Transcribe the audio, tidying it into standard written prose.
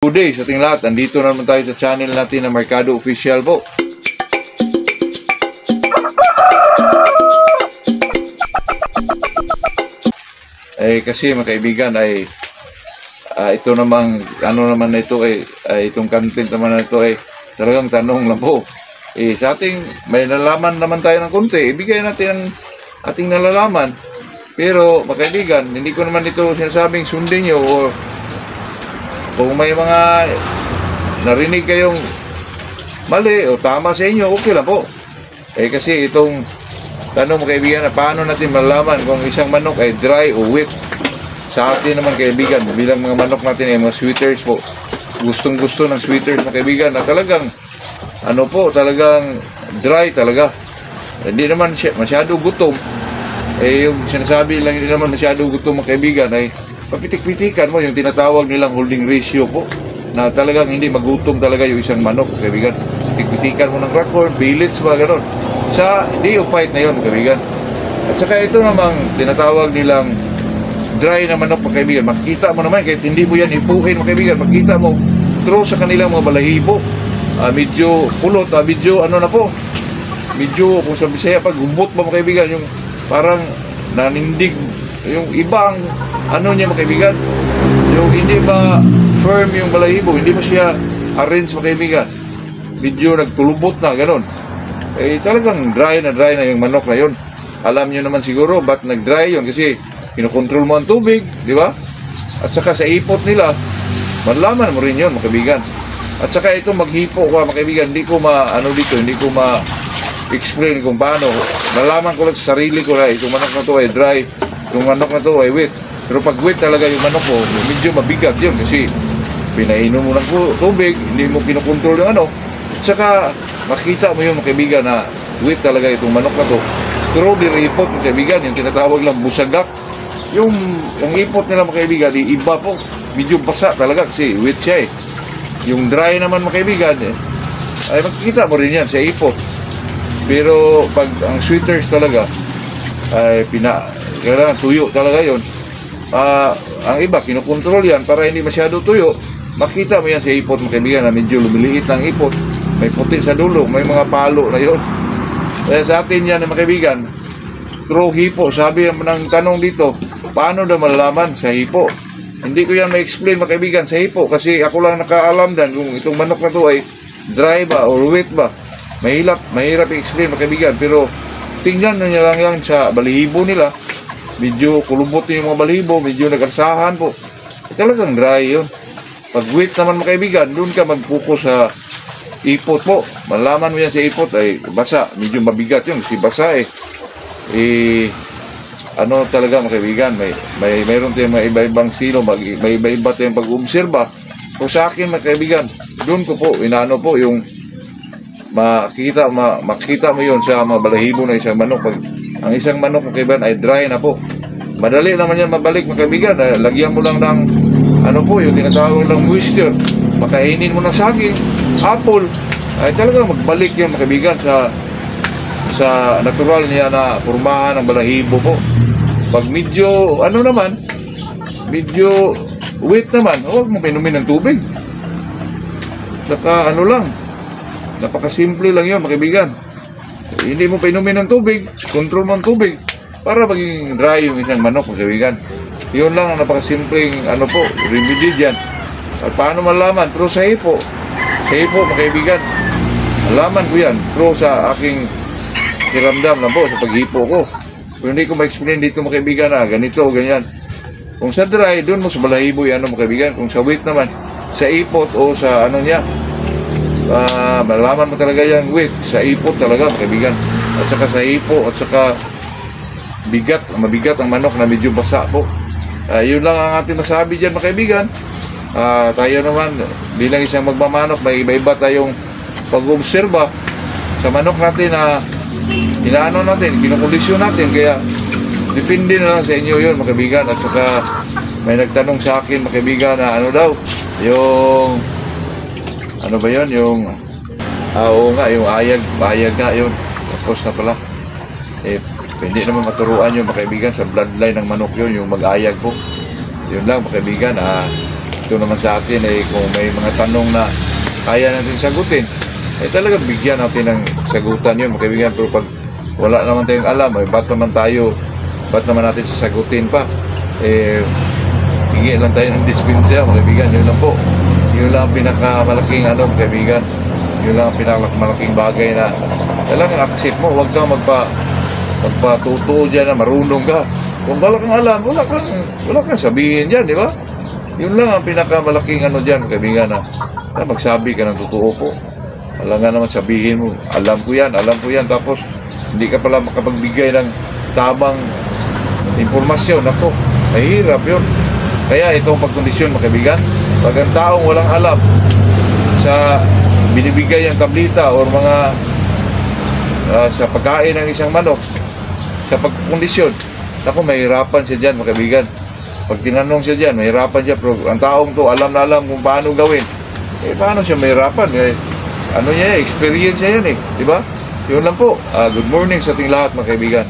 Good day sa ating lahat. Andito na naman tayo sa channel natin na Mercado Official po. Kasi mga kaibigan ito namang itong content naman na ito talagang tanong lang po. Sa ating may nalalaman naman tayo ng konti, ibigay natin ang ating nalalaman. Pero mga kaibigan, hindi ko naman ito sinasabing sundin nyo o kung may mga narinig kayong mali o tama sa inyo, okay lang po. Kasi itong tanong mga kaibigan na paano natin malalaman kung isang manok ay dry o wet. Sa atin naman kaibigan, bilang mga manok natin ay mga sweaters po. Gustong gusto ng sweaters mga kaibigan na talagang talagang dry talaga. Hindi naman masyado gutom. Yung sinasabi lang hindi naman masyado gutom mga kaibigan ay papitik-pitikan mo yung tinatawag nilang holding ratio po na talagang hindi magutom talaga yung isang manok, kaibigan. Pitik-pitikan mo ng rackhorn, billets ba, gano'n. Sa neophyte na yun, kaibigan. At saka ito namang tinatawag nilang dry na manok, kaibigan. Makikita mo naman, kahit hindi mo yan ipuhin, kaibigan, makikita mo through sa kanilang mga balahibo. Medyo pulot, medyo medyo kung sa Bisaya pag gumbot ba, kaibigan, yung parang nanindig yung ibang niya mga kaibigan, yung hindi ba firm yung balahibo, hindi ba siya arrange mga kaibigan, medyo nagtulubot na gano'n. Talagang dry na yung manok na yun. Alam nyo naman siguro ba't nag-dry yun, kasi kinokontrol mo ang tubig, di ba? At saka sa ipot nila malaman mo rin yun mga kaibigan. At saka ito maghipo ka mga kaibigan, hindi ko explain kung paano. Nalaman ko lang sa sarili ko na itong manok na to ay dry, yung manok na to ay wet. Pero pag wet talaga yung manok ko, medyo mabigat yun kasi pinainom mo ng tubig, hindi mo kinokontrol yung At saka makita mo yung mga kaibigan na wet talaga itong manok na to. Through the ipot mga kaibigan, yung tinatawag lang busagak. Yung ipot nila mga kaibigan, iba po, medyo basa talaga kasi wet siya Yung dry naman mga kaibigan, ay makikita mo rin yan sa ipot. Pero pag ang sweaters talaga ay kailangan tuyo talaga yon. Ang iba kinokontrol yan para hindi masyado tuyo. Makita mo yan sa ipot mga kaibigan na medyo lumiliit ng ipot, may puti sa dulo, may mga palo na yon. Kaya sa atin yan mga kaibigan, through hipo. Sabi ng tanong dito, paano daw malalaman sa hipo? Hindi ko yan ma-explain mga kaibigan sa hipo kasi ako lang nakaalam dan kung itong manok na to ay dry ba or wet ba. Mahirap i-explain mga kaibigan, pero tingnan nyo lang yan sa balihibo nila. Medyo kulubot yung mga balihibo, medyo nagansahan po. Talagang dry yun. Pag wet naman mga kaibigan, doon ka mag-focus sa ipot po. Malaman mo yan sa ipot ay basa, medyo mabigat yun kasi basa talaga mga kaibigan, mayroon tayong mga iba-ibang sino, may iba-iba tayong pag-obserba. So sa akin mga kaibigan, doon ko po yung makikita mo yon sa mga balahibo ng isang manok. Pag ang isang manok mga kaibigan ay dry na po, madali naman yan mabalik mga kaibigan. Lagyan mo lang ng yung tinatawag ng moisture, makainin mo ng saging, apple, ay talaga magbalik yan mga kaibigan sa natural niya na pormahan ng balahibo po. Pag medyo medyo wet naman, huwag mo pinumin ng tubig. Saka napakasimple lang yun mga kaibigan. Hindi mo painumin ng tubig, control mo ang tubig para maging dry yung isang manok mga kaibigan. Yun lang ang napakasimpleng remedy dyan. At paano malaman? Through sa hipo mga kaibigan. Malaman ko yan through sa aking kiramdam lang po sa paghipo ko. Pero hindi ko ma-explain dito mga kaibigan na ganito o ganyan. Kung sa dry, doon mo sa balahibo yan mga kaibigan. Kung sa wet naman, sa ipot o sa niya, malaman mo talaga yung wet sa ipot talaga mga kaibigan. At saka sa ipo at saka mabigat ang manok na medyo basa po. Yun lang ang ating masabi dyan mga kaibigan. Tayo naman bilang isang magmamanok, may iba-iba tayong pag-obserba sa manok natin na kinokondisyon natin. Kaya depende na lang sa inyo yun mga kaibigan. At saka may nagtanong sa akin mga kaibigan na yung ba yun? Yung yung ayag nga yun. Tapos na pala. Hindi naman maturuan yung mga kaibigan sa bloodline ng manok yun, yung mag-ayag po. Yun lang mga kaibigan. ito naman sa atin ay kung may mga tanong na kaya natin sagutin, ay talagang bigyan natin ng sagutan yun, mga kaibigan. Pero pag wala naman tayong alam, ay ba't naman natin sasagutin pa? Hingi lang tayo ng dispensa, mga kaibigan. Yun lang po. Yun lang ang pinakamalaking mga kaibigan. Yun lang ang pinakamalaking bagay na talagang accept mo. Huwag kang magpatuto dyan na marunong ka. Kung wala kang alam, wala kang sabihin dyan, di ba? Yun lang ang pinakamalaking dyan, mga kaibigan, na magsabi ka ng totoo po. Wala nga naman sabihin mo, alam ko yan, tapos hindi ka pala makapagbigay ng tamang impormasyon. Ako, mahirap yun. Kaya itong pagkondisyon, mga kaibigan, pag ang taong walang alam sa binibigay ng tablita o mga sa pagkain ng isang manok, sa pagkondisyon, ako, mahirapan siya dyan, mga kaibigan. Pag tinanong siya dyan, mahirapan siya. Pero ang taong to, alam na alam kung paano gawin. Paano siya mahirapan? Experience niya yan, di ba? Yun lang po. Good morning sa ating lahat, mga kaibigan.